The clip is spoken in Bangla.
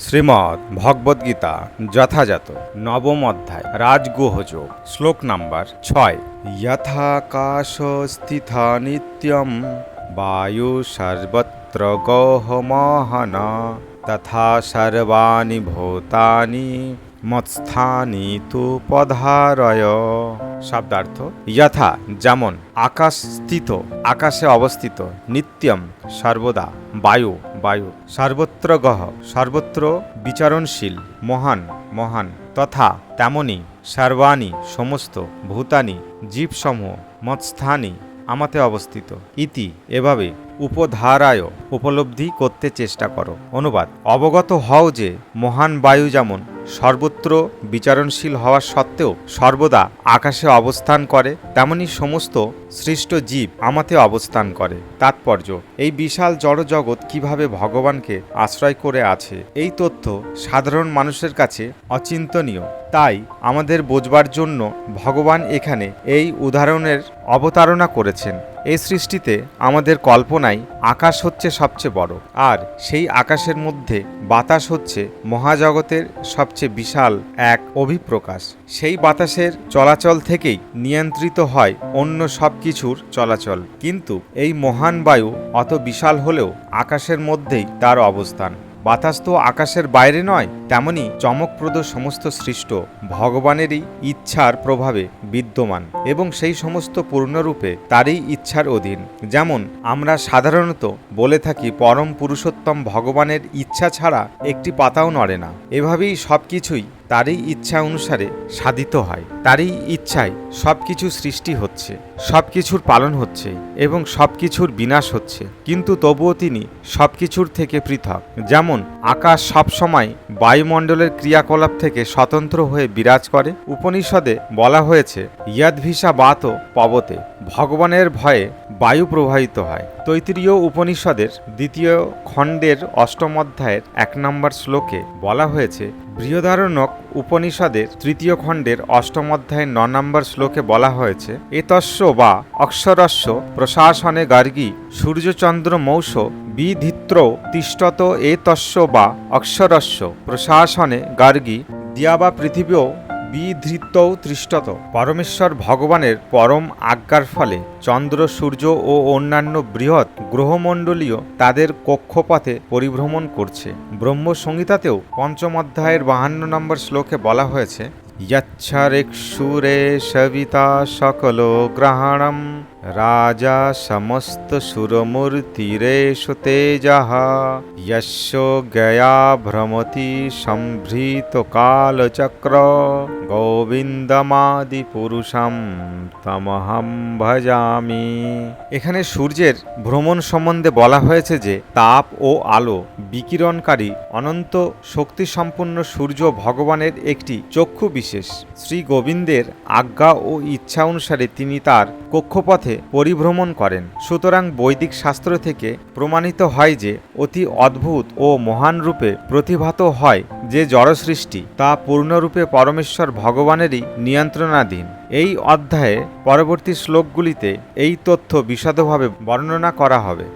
শ্রীমদ্ ভগবদ্গীতা যথাযথ নবম অধ্যায় রাজগুহযোগ শ্লোক নাম্বার 6। যথাকাশ স্থিতা নিত্যম বায়ু সর্বত্র গহমহন তথা সর্বাণি ভূতানি মৎস্থানি তু পধারয়। শব্দার্থ: যথা যেমন, আকাশ স্থিত আকাশে অবস্থিত, নিত্যম সর্বদা, বায়ু বায়ু, সর্বত্র গহ সর্বত্র বিচরণশীল, মহান মহান, তথা তেমনি, সর্বাণি সমস্ত, ভূতানি জীবসমূহ, মৎস্থানি আমাতে অবস্থিত, ইতি এভাবে, উপধারায় উপলব্ধি করতে চেষ্টা করো। অনুবাদ: অবগত হও যে মহান বায়ু যেমন সর্বত্র বিচরণশীল হওয়া সত্ত্বেও সর্বদা আকাশে অবস্থান করে, তেমনি সমস্ত সৃষ্ট জীব আমাতে অবস্থান করে। তাৎপর্য: এই বিশাল জড়জগৎ কিভাবে ভগবানকে আশ্রয় করে আছে, এই তথ্য সাধারণ মানুষের কাছে অচিন্তনীয়। তাই আমাদের বোঝবার জন্য ভগবান এখানে এই উদাহরণের অবতারণা করেছেন। এই সৃষ্টিতে আমাদের কল্পনায় আকাশ হচ্ছে সবচেয়ে বড়, আর সেই আকাশের মধ্যে বাতাস হচ্ছে মহাজগতের সবচেয়ে বিশাল এক অভিপ্রকাশ। সেই বাতাসের চলাচল থেকেই নিয়ন্ত্রিত হয় অন্য সব কিছুর চলাচল। কিন্তু এই মহান বায়ু অত বিশাল হলেও আকাশের মধ্যেই তার অবস্থান। বাতাস তো আকাশের বাইরে নয়, তেমনি চমকপ্রদ সমস্ত সৃষ্ট ভগবানেরই ইচ্ছার প্রভাবে বিদ্যমান এবং সেই সমস্ত পূর্ণরূপে তারই ইচ্ছার অধীন। যেমন আমরা সাধারণত বলে থাকি, পরম পুরুষোত্তম ভগবানের ইচ্ছা ছাড়া একটি পাতাও নড়ে না। এভাবেই সব কিছুই তারই ইচ্ছা অনুসারে সাধিত হয়। তারই ইচ্ছায় সব কিছু সৃষ্টি হচ্ছে, সব কিছুর পালন হচ্ছে এবং সব কিছুর বিনাশ হচ্ছে। কিন্তু তবুও তিনি সব কিছুর থেকে পৃথক। যেমন আকাশ সবসময় বায়ুমণ্ডলের ক্রিয়াকলাপ থেকে স্বতন্ত্র হয়ে বিরাজ করে। উপনিষদে বলা হয়েছে, ইয়দ্ভিষা বাত পবতে, ভগবানের ভয়ে বায়ু প্রবাহিত হয়। তৈত্তিরীয় উপনিষদের 2য় খণ্ডের 8ম অধ্যায়ের 1 নম্বর শ্লোকে বলা হয়েছে, বৃহদারণ্যক উপনিষদের 3য় খণ্ডের 8ম অধ্যায়ের 9 নম্বর শ্লোকে বলা হয়েছে, এতস্য বা অক্ষরস্য প্রশাসনে গার্গী সূর্যচন্দ্র মৌষ বিধিত্র তিষ্ঠত এতস্য বা অক্ষরস্য প্রশাসনে গার্গী দিয়া বা পৃথিবীও বিধৃতৌ তিষ্ঠত। পরমেশ্বর ভগবানের পরম আজ্ঞার ফলে চন্দ্র, সূর্য ও অন্যান্য বৃহৎ গ্রহমণ্ডলীয় তাদের কক্ষপথে পরিভ্রমণ করছে। ব্রহ্মসংহিতাতেও 5ম অধ্যায়ের 52 নম্বর শ্লোকে বলা হয়েছে, যচ্ছরেক্ষুরে সবিতা সকল গ্রহণম রাজা সমস্ত সুরমূর্তিরেষু তেজঃ যস্য গয়া ভ্রমতি সম্ভৃত কালচক্র গোবিন্দমাদি পুরুষম তমহম ভজামি। এখানে সূর্যের ভ্রমণ সম্বন্ধে বলা হয়েছে যে তাপ ও আলো বিকিরণকারী অনন্ত শক্তিসম্পন্ন সূর্য ভগবানের একটি চক্ষু বিশেষ। শ্রী গোবিন্দের আজ্ঞা ও ইচ্ছা অনুসারে তিনি তার কক্ষপথে পরিভ্রমণ করেন। সুতরাং বৈদিক শাস্ত্র থেকে প্রমাণিত হয় যে অতি অদ্ভুত ও মহান রূপে প্রতিভাত হয় যে জড়সৃষ্টি, তা পূর্ণরূপে পরমেশ্বর ভগবানেরই নিয়ন্ত্রণাধীন। এই অধ্যায়ে পরবর্তী শ্লোকগুলিতে এই তথ্য বিশদভাবে বর্ণনা করা হবে।